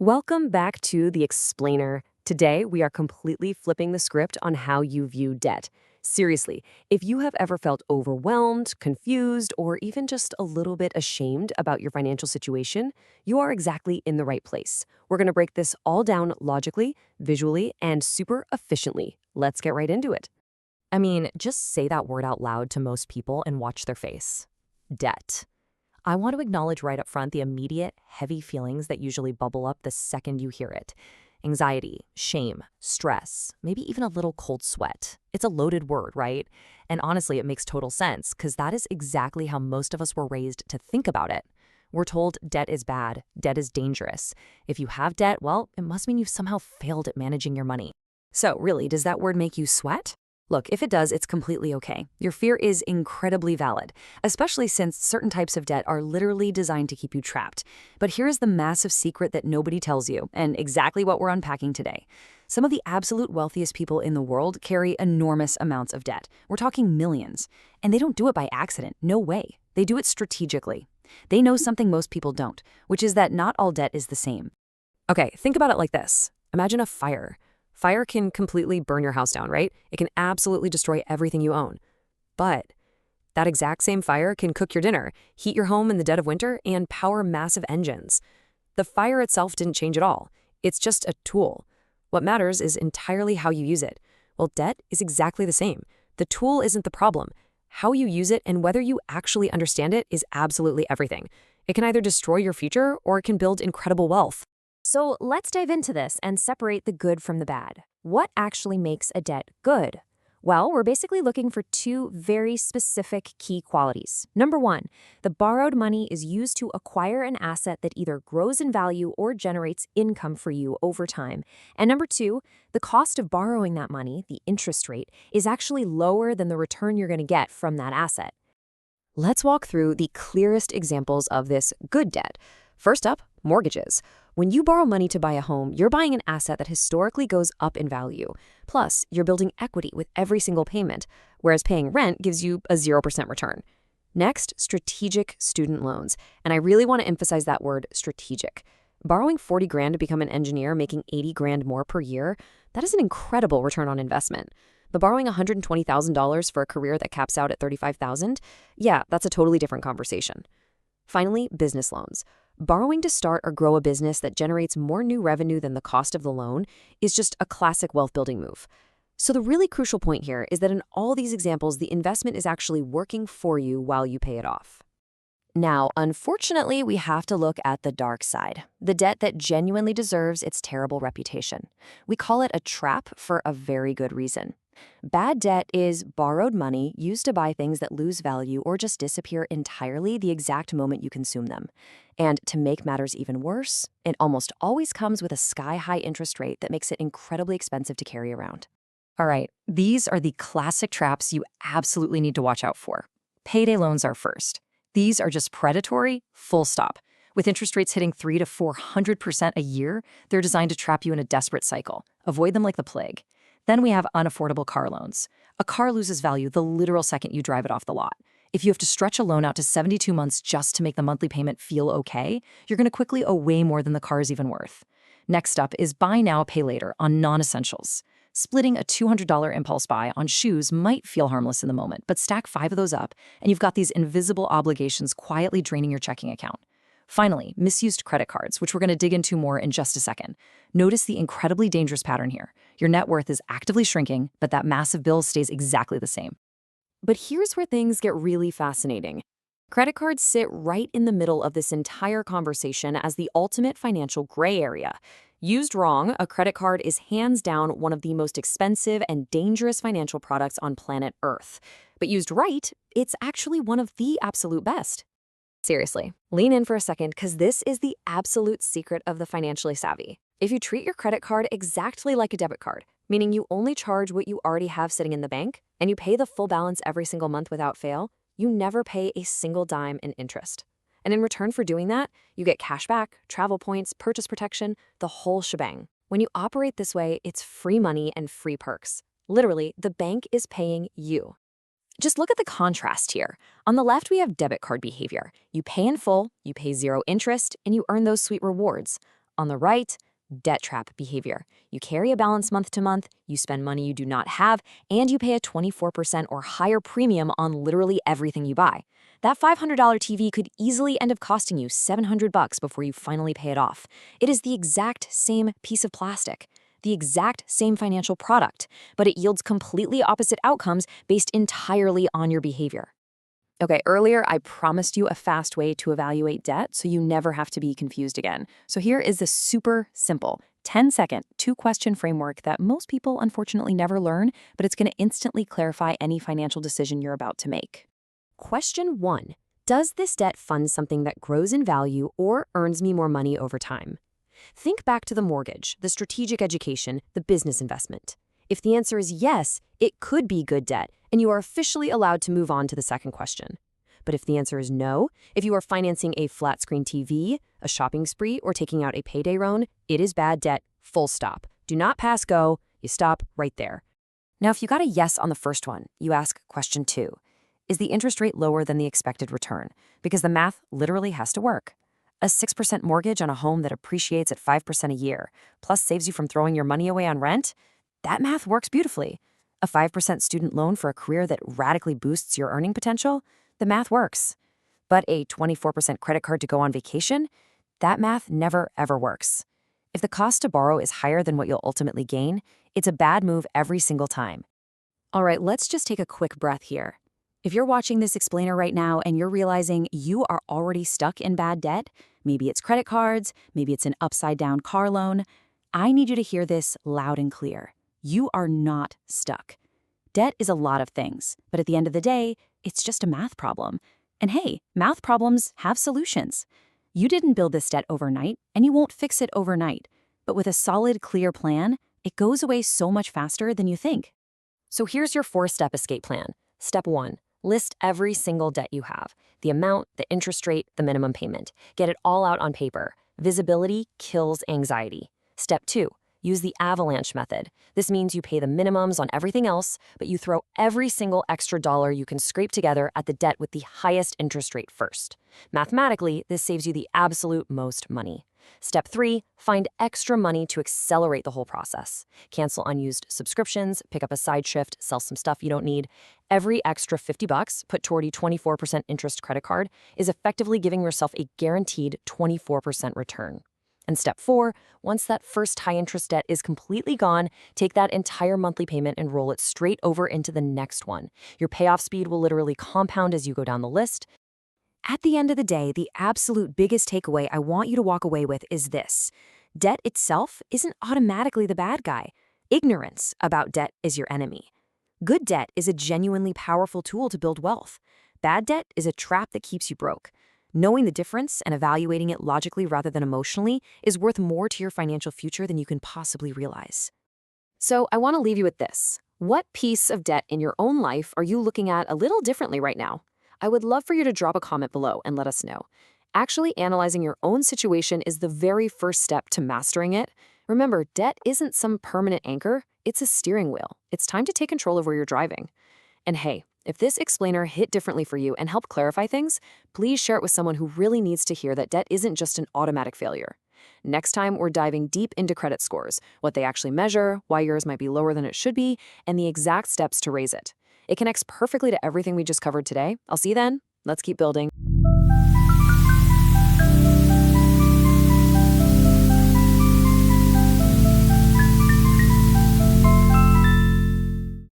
Welcome back to The Explainer. Today, we are completely flipping the script on how you view debt. Seriously, if you have ever felt overwhelmed, confused, or even just a little bit ashamed about your financial situation, you are exactly in the right place. We're going to break this all down logically, visually, and super efficiently. Let's get right into it. Just say that word out loud to most people and watch their face. Debt. I want to acknowledge right up front the immediate, heavy feelings that usually bubble up the second you hear it. Anxiety, shame, stress, maybe even a little cold sweat. It's a loaded word, right? And honestly, it makes total sense because that is exactly how most of us were raised to think about it. We're told debt is bad, debt is dangerous. If you have debt, well, it must mean you've somehow failed at managing your money. So really, does that word make you sweat? Look, if it does, it's completely okay. Your fear is incredibly valid, especially since certain types of debt are literally designed to keep you trapped. But here's the massive secret that nobody tells you, and exactly what we're unpacking today. Some of the absolute wealthiest people in the world carry enormous amounts of debt. We're talking millions. And they don't do it by accident. No way. They do it strategically. They know something most people don't, which is that not all debt is the same. Okay, think about it like this. Imagine a fire. Fire can completely burn your house down, right? It can absolutely destroy everything you own. But that exact same fire can cook your dinner, heat your home in the dead of winter, and power massive engines. The fire itself didn't change at all. It's just a tool. What matters is entirely how you use it. Well, debt is exactly the same. The tool isn't the problem. How you use it and whether you actually understand it is absolutely everything. It can either destroy your future or it can build incredible wealth. So let's dive into this and separate the good from the bad. What actually makes a debt good? Well, we're basically looking for two very specific key qualities. Number one, the borrowed money is used to acquire an asset that either grows in value or generates income for you over time. And number two, the cost of borrowing that money, the interest rate, is actually lower than the return you're going to get from that asset. Let's walk through the clearest examples of this good debt. First up, mortgages. When you borrow money to buy a home, you're buying an asset that historically goes up in value. Plus, you're building equity with every single payment, whereas paying rent gives you a 0% return. Next, strategic student loans. And I really want to emphasize that word, strategic. Borrowing 40 grand to become an engineer making 80 grand more per year, that is an incredible return on investment. But borrowing $120,000 for a career that caps out at $35,000, yeah, that's a totally different conversation. Finally, business loans. Borrowing to start or grow a business that generates more new revenue than the cost of the loan is just a classic wealth building move. So the really crucial point here is that in all these examples, the investment is actually working for you while you pay it off. Now, unfortunately, we have to look at the dark side, the debt that genuinely deserves its terrible reputation. We call it a trap for a very good reason. Bad debt is borrowed money used to buy things that lose value or just disappear entirely the exact moment you consume them. And to make matters even worse, it almost always comes with a sky-high interest rate that makes it incredibly expensive to carry around. All right, these are the classic traps you absolutely need to watch out for. Payday loans are first. These are just predatory, full stop. With interest rates hitting 300 to 400% a year, they're designed to trap you in a desperate cycle. Avoid them like the plague. Then we have unaffordable car loans. A car loses value the literal second you drive it off the lot. If you have to stretch a loan out to 72 months just to make the monthly payment feel okay, you're going to quickly owe way more than the car is even worth. Next up is buy now, pay later on non-essentials. Splitting a $200 impulse buy on shoes might feel harmless in the moment, but stack 5 of those up, and you've got these invisible obligations quietly draining your checking account. Finally, misused credit cards, which we're going to dig into more in just a second. Notice the incredibly dangerous pattern here. Your net worth is actively shrinking, but that massive bill stays exactly the same. But here's where things get really fascinating. Credit cards sit right in the middle of this entire conversation as the ultimate financial gray area. Used wrong, a credit card is hands down one of the most expensive and dangerous financial products on planet Earth. But used right, it's actually one of the absolute best. Seriously, lean in for a second because this is the absolute secret of the financially savvy. If you treat your credit card exactly like a debit card, meaning you only charge what you already have sitting in the bank, and you pay the full balance every single month without fail, you never pay a single dime in interest. And in return for doing that, you get cash back, travel points, purchase protection, the whole shebang. When you operate this way, it's free money and free perks. Literally, the bank is paying you. Just look at the contrast here. On the left, we have debit card behavior. You pay in full, you pay 0 interest, and you earn those sweet rewards. On the right, debt trap behavior. You carry a balance month to month, you spend money you do not have, and you pay a 24% or higher premium on literally everything you buy. That $500 TV could easily end up costing you $700 before you finally pay it off. It is the exact same piece of plastic, the exact same financial product, but it yields completely opposite outcomes based entirely on your behavior. Okay, earlier I promised you a fast way to evaluate debt so you never have to be confused again. So here is the super simple 10-second, two-question framework that most people unfortunately never learn, but it's going to instantly clarify any financial decision you're about to make. Question 1. Does this debt fund something that grows in value or earns me more money over time? Think back to the mortgage, the strategic education, the business investment. If the answer is yes, it could be good debt, and you are officially allowed to move on to the second question. But if the answer is no, if you are financing a flat-screen TV, a shopping spree, or taking out a payday loan, it is bad debt, full stop. Do not pass go, you stop right there. Now, if you got a yes on the first one, you ask question 2. Is the interest rate lower than the expected return? Because the math literally has to work. A 6% mortgage on a home that appreciates at 5% a year, plus saves you from throwing your money away on rent? That math works beautifully. A 5% student loan for a career that radically boosts your earning potential? The math works. But a 24% credit card to go on vacation? That math never, ever works. If the cost to borrow is higher than what you'll ultimately gain, it's a bad move every single time. All right, let's just take a quick breath here. If you're watching this explainer right now and you're realizing you are already stuck in bad debt, maybe it's credit cards, maybe it's an upside-down car loan, I need you to hear this loud and clear. You are not stuck. Debt is a lot of things, but at the end of the day, it's just a math problem. And hey, math problems have solutions. You didn't build this debt overnight, and you won't fix it overnight. But with a solid, clear plan, it goes away so much faster than you think. So here's your 4-step escape plan. Step 1. List every single debt you have. The amount, the interest rate, the minimum payment. Get it all out on paper. Visibility kills anxiety. Step 2. Use the avalanche method. This means you pay the minimums on everything else, but you throw every single extra dollar you can scrape together at the debt with the highest interest rate first. Mathematically, this saves you the absolute most money. Step 3, find extra money to accelerate the whole process. Cancel unused subscriptions, pick up a side shift, sell some stuff you don't need. Every extra $50 put toward a 24% interest credit card is effectively giving yourself a guaranteed 24% return. And step 4, once that first high-interest debt is completely gone, take that entire monthly payment and roll it straight over into the next one. Your payoff speed will literally compound as you go down the list. At the end of the day, the absolute biggest takeaway I want you to walk away with is this. Debt itself isn't automatically the bad guy. Ignorance about debt is your enemy. Good debt is a genuinely powerful tool to build wealth. Bad debt is a trap that keeps you broke. Knowing the difference and evaluating it logically rather than emotionally is worth more to your financial future than you can possibly realize. So I want to leave you with this. What piece of debt in your own life are you looking at a little differently right now? I would love for you to drop a comment below and let us know. Actually analyzing your own situation is the very first step to mastering it. Remember, debt isn't some permanent anchor, it's a steering wheel. It's time to take control of where you're driving. And hey, if this explainer hit differently for you and helped clarify things, please share it with someone who really needs to hear that debt isn't just an automatic failure. Next time, we're diving deep into credit scores, what they actually measure, why yours might be lower than it should be, and the exact steps to raise it. It connects perfectly to everything we just covered today. I'll see you then. Let's keep building.